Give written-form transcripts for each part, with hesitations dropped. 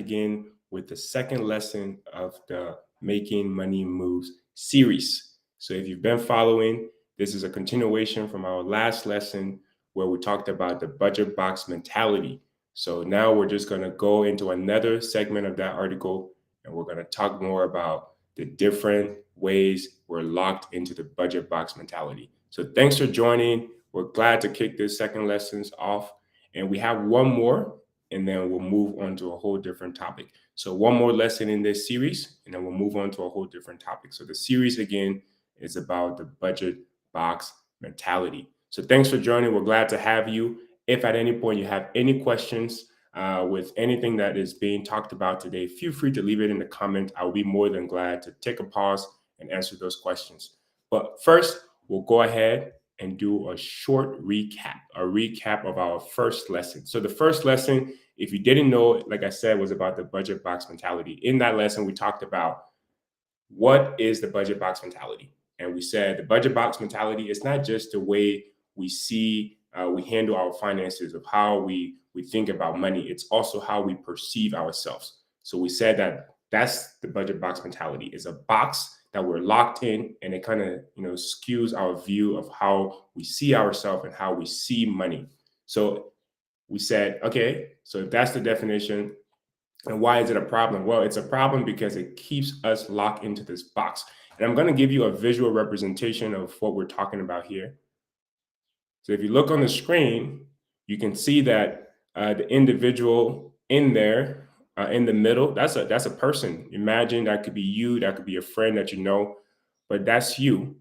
again with the second lesson of the Making Money Moves series. So if you've been following, this is a continuation from our last lesson where we talked about the budget box mentality. So now we're just going to go into another segment of that article, and we're going to talk more about the different ways we're locked into the budget box mentality. So thanks for joining. We're glad to kick this second lessons off, and we have one more, and then we'll move on to a whole different topic. So one more lesson in this series, and then we'll move on to a whole different topic. So the series again is about the budget box mentality. So thanks for joining. We're glad to have you. If at any point you have any questions with anything that is being talked about today, feel free to leave it in the comment. I'll be more than glad to take a pause and answer those questions. But first, we'll go ahead and do a short recap of our first lesson. So the first lesson, if you didn't know, like I said, was about the budget box mentality. In that lesson, we talked about what is the budget box mentality. And we said the budget box mentality is not just the way we see, we handle our finances, of how we think about money. It's also how we perceive ourselves. So we said that that's the budget box mentality. It's a box that we're locked in, and it kind of skews our view of how we see ourselves and how we see money. So we said, okay, so if that's the definition, and why is it a problem? Well, it's a problem because it keeps us locked into this box. And I'm going to give you a visual representation of what we're talking about here. So if you look on the screen, you can see that the individual in there, in the middle, that's a person. Imagine that could be you, that could be a friend that you know, but that's you.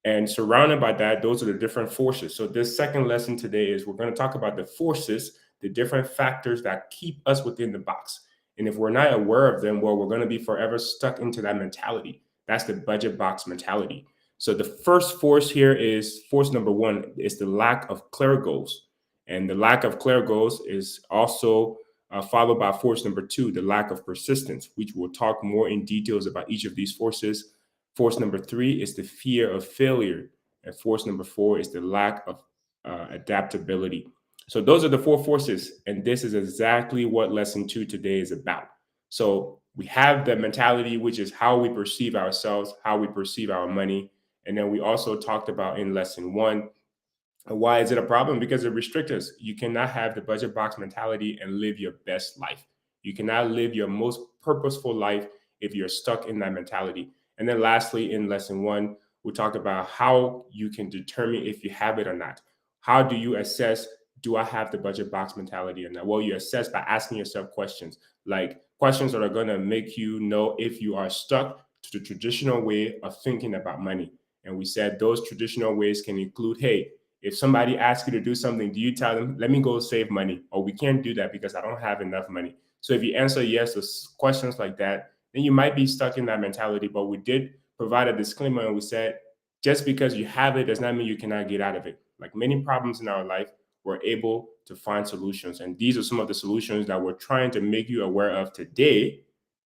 And surrounded by that, those are the different forces. So this second lesson today is we're going to talk about the forces, the different factors that keep us within the box. And if we're not aware of them, well, we're going to be forever stuck into that mentality. That's the budget box mentality. So the first force here is force number one is the lack of clear goals. And the lack of clear goals is also followed by force number two, the lack of persistence, which we'll talk more in details about each of these forces. Force number three is the fear of failure. And force number four is the lack of adaptability. So those are the four forces. And this is exactly what lesson two today is about. So we have the mentality, which is how we perceive ourselves, how we perceive our money. And then we also talked about in lesson one, why is it a problem? Because it restricts us. You cannot have the budget box mentality and live your best life. You cannot live your most purposeful life if you're stuck in that mentality. And then lastly, in lesson one, we talked about how you can determine if you have it or not. How do you assess, do I have the budget box mentality or not? Well, you assess by asking yourself questions, like questions that are going to make you know if you are stuck to the traditional way of thinking about money. And we said those traditional ways can include, hey, if somebody asks you to do something, do you tell them, let me go save money? Or we can't do that because I don't have enough money. So if you answer yes to questions like that, then you might be stuck in that mentality. But we did provide a disclaimer, and we said, just because you have it does not mean you cannot get out of it. Like many problems in our life, we're able to find solutions. And these are some of the solutions that we're trying to make you aware of today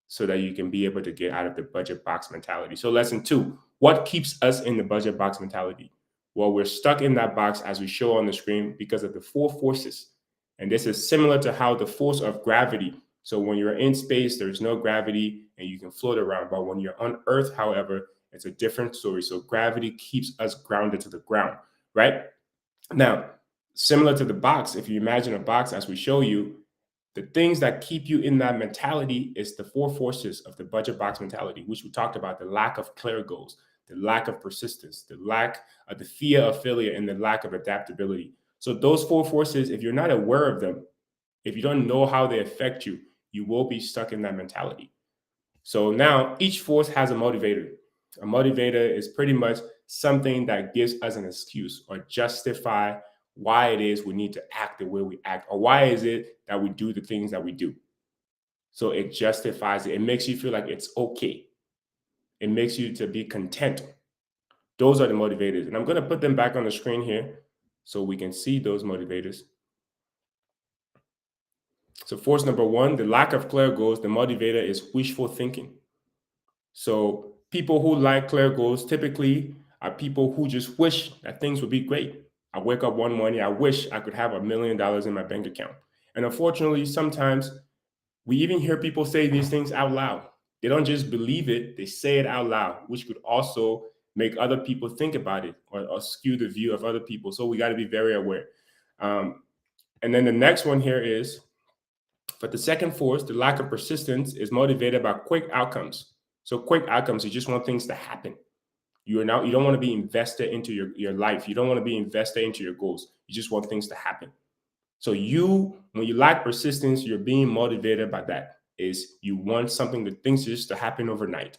so that you can be able to get out of the budget box mentality. So lesson two, what keeps us in the budget box mentality? Well, we're stuck in that box as we show on the screen because of the four forces. And this is similar to how the force of gravity. So when you're in space, there's no gravity and you can float around. But when you're on Earth, however, it's a different story. So gravity keeps us grounded to the ground, right? Now, similar to the box, if you imagine a box as we show you, the things that keep you in that mentality is the four forces of the budget box mentality, which we talked about: the lack of clear goals, the lack of persistence, the lack of the fear of failure, and the lack of adaptability. So those four forces, if you're not aware of them, if you don't know how they affect you, you will be stuck in that mentality. So now each force has a motivator. A motivator is pretty much something that gives us an excuse or justify why it is we need to act the way we act, or why is it that we do the things that we do. So it justifies it. It makes you feel like it's okay. It makes you to be content. Those are the motivators. And I'm going to put them back on the screen here so we can see those motivators. So force number one, the lack of clear goals, the motivator is wishful thinking. So people who lack clear goals typically are people who just wish that things would be great. I wake up one morning, I wish I could have $1 million in my bank account. And unfortunately, sometimes We even hear people say these things out loud. They don't just believe it, they say it out loud, which could also make other people think about it, or skew the view of other people. So we got to be very aware. Um, and then the next one here is, but the second force, the lack of persistence, is motivated by quick outcomes. So quick outcomes, you just want things to happen. You don't want to be invested into your life. You don't want to be invested into your goals. You just want things to happen. So when you lack persistence, you're being motivated by that. Is you want something, the things just to happen overnight.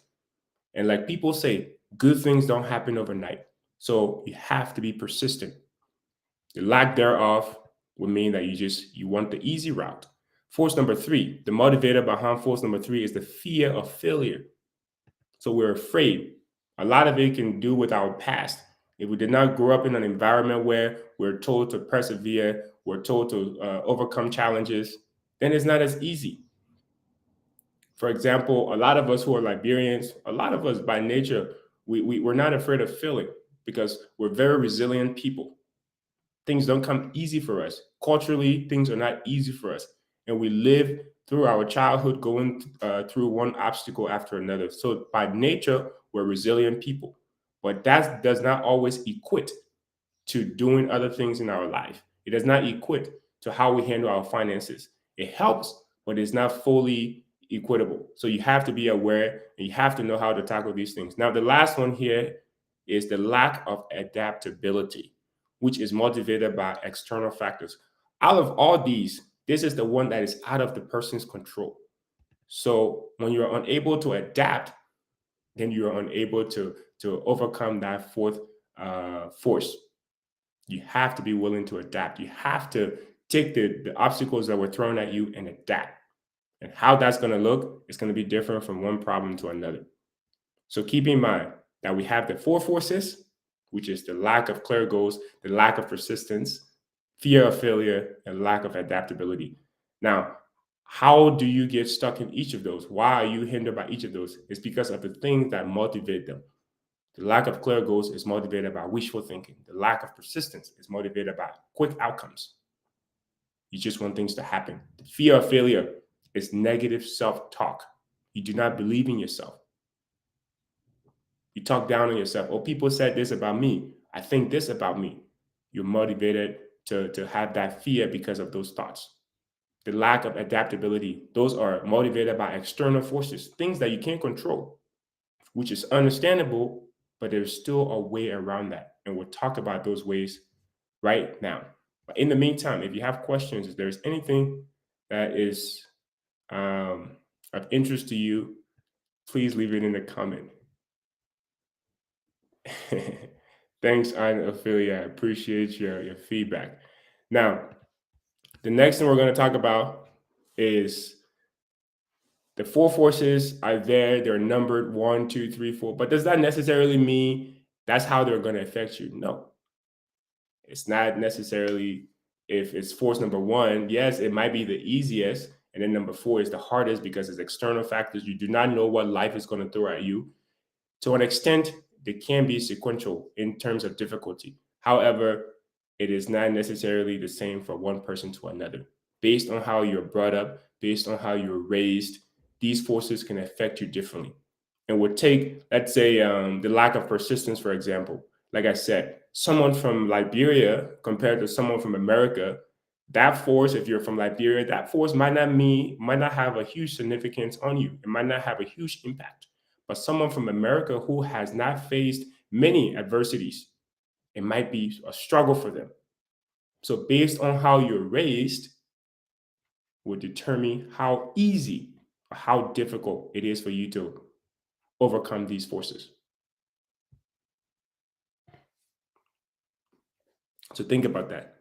And like people say, good things don't happen overnight. So you have to be persistent. The lack thereof would mean that you want the easy route. Force number three, the motivator behind force number three is the fear of failure. So we're afraid. A lot of it can do with our past. If we did not grow up in an environment where we're told to persevere, we're told to overcome challenges, then it's not as easy. For example, a lot of us who are Liberians, a lot of us by nature, we're not afraid of failing because we're very resilient people. Things don't come easy for us. Culturally, things are not easy for us. And we live through our childhood going through one obstacle after another. So by nature, we're resilient people. But that does not always equate to doing other things in our life. It does not equate to how we handle our finances. It helps, but it's not fully equitable. So you have to be aware and you have to know how to tackle these things. Now, the last one here is the lack of adaptability, which is motivated by external factors. Out of all these, this is the one that is out of the person's control. So when you're unable to adapt, then you're unable to overcome that fourth force. You have to be willing to adapt. You have to take the obstacles that were thrown at you and adapt. And how that's going to look is going to be different from one problem to another. So keep in mind that we have the four forces, which is the lack of clear goals, the lack of persistence, fear of failure, and lack of adaptability. Now, how do you get stuck in each of those? Why are you hindered by each of those? It's because of the things that motivate them. The lack of clear goals is motivated by wishful thinking. The lack of persistence is motivated by quick outcomes. You just want things to happen. The fear of failure is negative self talk. You do not believe in yourself. You talk down on yourself. Oh, people said this about me. I think this about me. You're motivated to have that fear because of those thoughts. The lack of adaptability, those are motivated by external forces, things that you can't control, which is understandable, but there's still a way around that. And we'll talk about those ways right now. But in the meantime, if you have questions, if there's anything that is of interest to you, please leave it in the comment. Thanks, Ophelia. I appreciate your feedback. Now, the next thing we're going to talk about is the four forces are there. They're numbered one, two, three, four. But does that necessarily mean that's how they're going to affect you? No. It's not necessarily if it's force number one. Yes, it might be the easiest. And then number four is the hardest because it's external factors. You do not know what life is going to throw at you. To an extent, they can be sequential in terms of difficulty. However, it is not necessarily the same for one person to another. Based on how you're brought up, based on how you're raised, these forces can affect you differently. And would take, let's say, the lack of persistence, for example. Like I said, someone from Liberia compared to someone from America, that force, if you're from Liberia, that force might not have a huge significance on you. It might not have a huge impact. But someone from America who has not faced many adversities, it might be a struggle for them. So based on how you're raised will determine how easy or how difficult it is for you to overcome these forces. So think about that.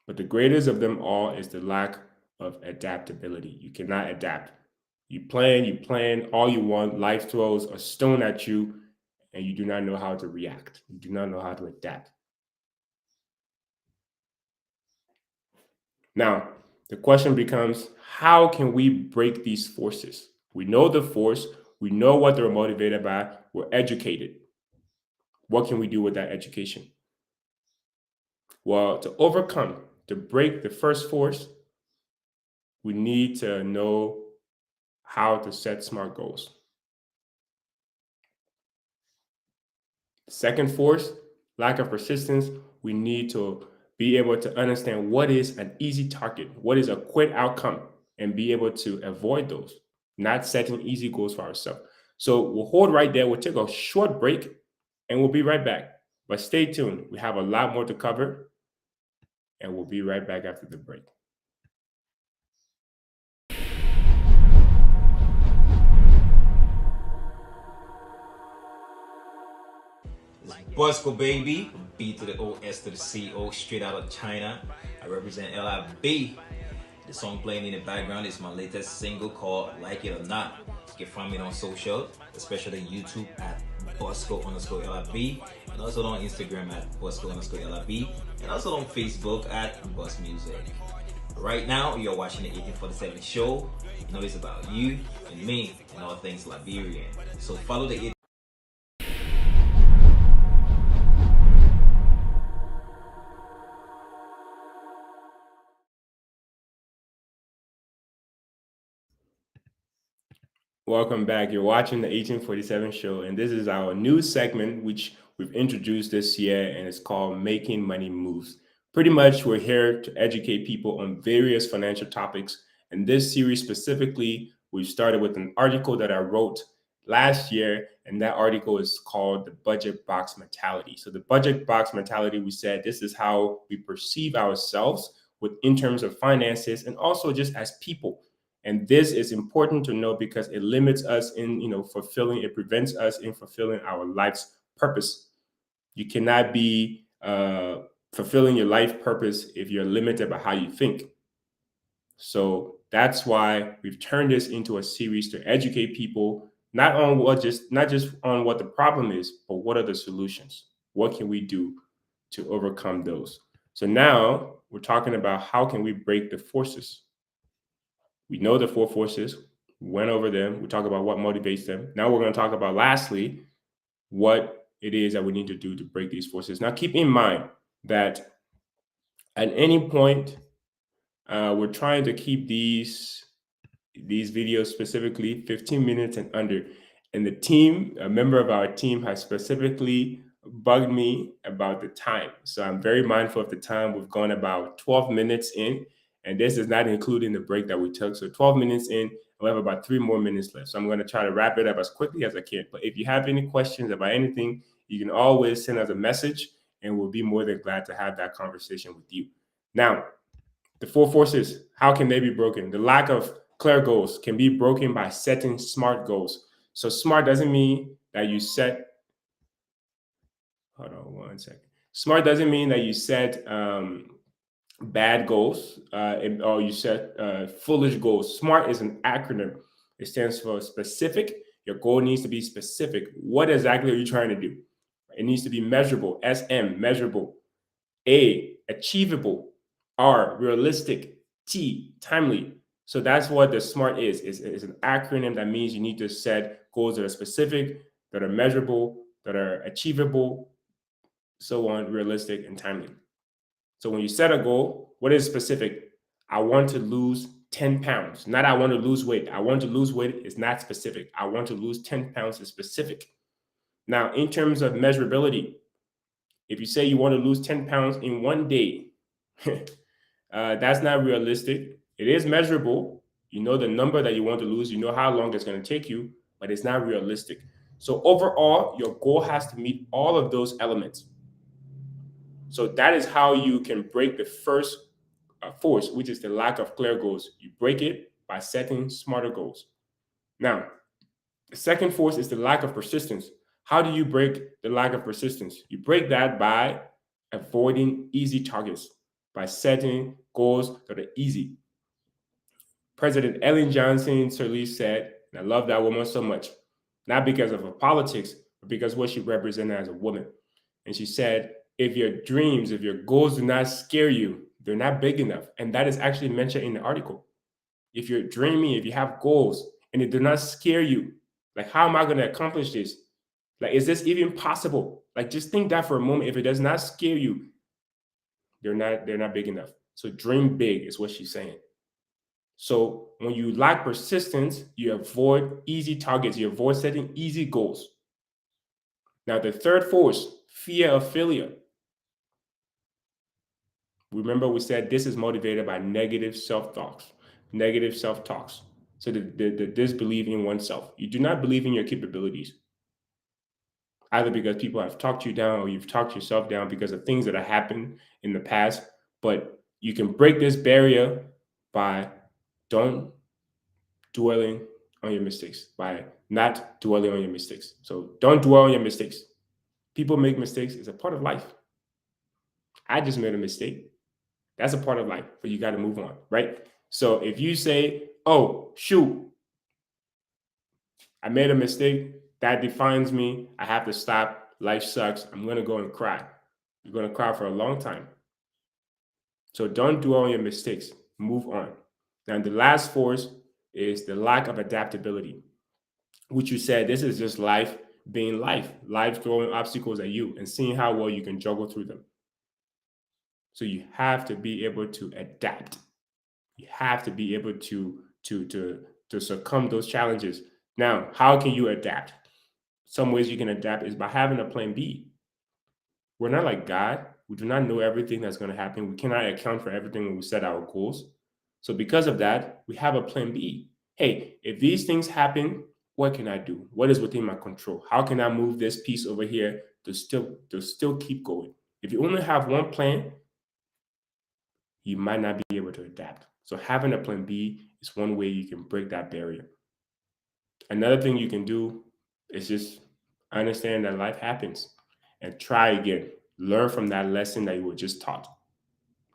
But the greatest of them all is the lack of adaptability. You cannot adapt. You plan all you want. Life throws a stone at you, and you do not know how to react. You do not know how to adapt. Now, the question becomes how can we break these forces? We know the force, we know what they're motivated by, we're educated. What can we do with that education? Well, to break the first force, we need to know how to set SMART goals. Second force, lack of persistence. We need to be able to understand what is an easy target, what is a quick outcome, and be able to avoid those, not setting easy goals for ourselves. So we'll hold right there. We'll take a short break and we'll be right back. But stay tuned. We have a lot more to cover and we'll be right back after the break. Bosco baby, B to the O, S to the C, O, straight out of China. I represent LIB. The song playing in the background is my latest single called Like It or Not. You can find me on social, especially YouTube at Bosco_LIB, and also on Instagram at Bosco_LIB, and also on Facebook at Bus Music. Right now, you're watching the 1847 show. You know it's about you and me and all things Liberian. So follow the Welcome back. You're watching the 1847 show, and this is our new segment, which we've introduced this year, and it's called Making Money Moves. Pretty much, we're here to educate people on various financial topics. And this series specifically, we started with an article that I wrote last year, and that article is called The Budget Box Mentality. So, the budget box mentality, we said this is how we perceive ourselves in terms of finances and also just as people. And this is important to know because it limits us in, it prevents us in fulfilling our life's purpose. You cannot be fulfilling your life purpose if you're limited by how you think. So that's why we've turned this into a series to educate people, not just on what the problem is, but what are the solutions? What can we do to overcome those? So now we're talking about how can we break the forces. We know the four forces, we went over them. We talk about what motivates them. Now we're going to talk about, lastly, what it is that we need to do to break these forces. Now, keep in mind that at any point, we're trying to keep these videos specifically 15 minutes and under. And a member of our team has specifically bugged me about the time. So I'm very mindful of the time. We've gone about 12 minutes in. And this is not including the break that we took. So 12 minutes in, we have about 3 more minutes left. So I'm going to try to wrap it up as quickly as I can. But if you have any questions about anything, you can always send us a message and we'll be more than glad to have that conversation with you. Now, the 4 forces, how can they be broken? The lack of clear goals can be broken by setting SMART goals. So SMART doesn't mean that you set, hold on one second. SMART doesn't mean that you set bad goals or you set foolish goals. SMART is an acronym. It stands for specific. Your goal needs to be specific. What exactly are you trying to do? It needs to be measurable. SM, measurable. A, achievable. R, realistic. T, timely. So that's what the SMART is. It's an acronym that means you need to set goals that are specific, that are measurable, that are achievable, so on, realistic, and timely. So when you set a goal, what is specific? I want to lose 10 pounds. Not I want to lose weight. I want to lose weight is not specific. I want to lose 10 pounds is specific. Now, in terms of measurability, if you say you want to lose 10 pounds in one day, that's not realistic. It is measurable. You know the number that you want to lose. You know how long it's going to take you, but it's not realistic. So overall, your goal has to meet all of those elements. So that is how you can break the first force, which is the lack of clear goals. You break it by setting smarter goals. Now, the second force is the lack of persistence. How do you break the lack of persistence? You break that by avoiding easy targets, by setting goals that are easy. President Ellen Johnson Sirleaf said, and I love that woman so much, not because of her politics, but because what she represented as a woman. And she said, if your dreams, if your goals do not scare you, they're not big enough. And that is actually mentioned in the article. If you're dreaming, if you have goals and it do not scare you, like, how am I going to accomplish this? Like, is this even possible? Like, just think that for a moment. If it does not scare you, they're not big enough. So dream big is what she's saying. So when you lack persistence, you avoid easy targets, you avoid setting easy goals. Now, the third force, fear of failure. Remember, we said this is motivated by negative self-talks, negative self-talks. So the disbelief in oneself. You do not believe in your capabilities, either because people have talked you down or you've talked yourself down because of things that have happened in the past. But you can break this barrier by don't dwelling on your mistakes, by not dwelling on your mistakes. So don't dwell on your mistakes. People make mistakes. It's a part of life. I just made a mistake. That's a part of life, but you got to move on, right? So if you say, oh, shoot, I made a mistake, that defines me. I have to stop. Life sucks. I'm going to go and cry. You're going to cry for a long time. So don't dwell on your mistakes. Move on. Now, the last force is the lack of adaptability, which you said this is just life being life, life throwing obstacles at you and seeing how well you can juggle through them. So you have to be able to adapt. You have to be able to succumb those challenges. Now, how can you adapt? Some ways you can adapt is by having a plan B. We're not like God. We do not know everything that's going to happen. We cannot account for everything when we set our goals. So because of that, we have a plan B. Hey, if these things happen, what can I do? What is within my control? How can I move this piece over here to still keep going? If you only have one plan, you might not be able to adapt. So having a plan B is one way you can break that barrier. Another thing you can do is just understand that life happens and try again. Learn from that lesson that you were just taught.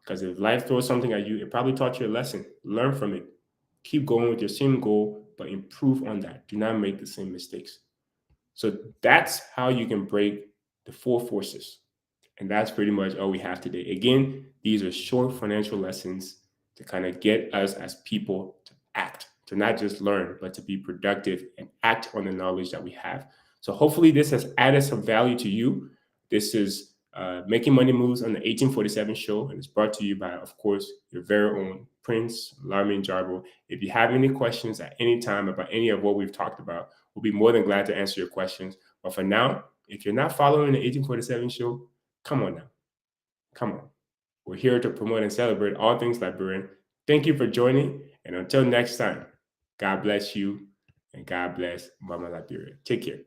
Because if life throws something at you, it probably taught you a lesson. Learn from it. Keep going with your same goal, but improve on that. Do not make the same mistakes. So that's how you can break the four forces. And that's pretty much all we have today. Again, these are short financial lessons to kind of get us as people to act, to not just learn, but to be productive and act on the knowledge that we have. So hopefully this has added some value to you. This is Making Money Moves on the 1847 show, and it's brought to you by, of course, your very own Prince Larmin Jarbo. If you have any questions at any time about any of what we've talked about, we'll be more than glad to answer your questions. But for now, if you're not following the 1847 show, come on now. Come on. We're here to promote and celebrate all things Liberian. Thank you for joining. And until next time, God bless you and God bless Mama Liberia. Take care.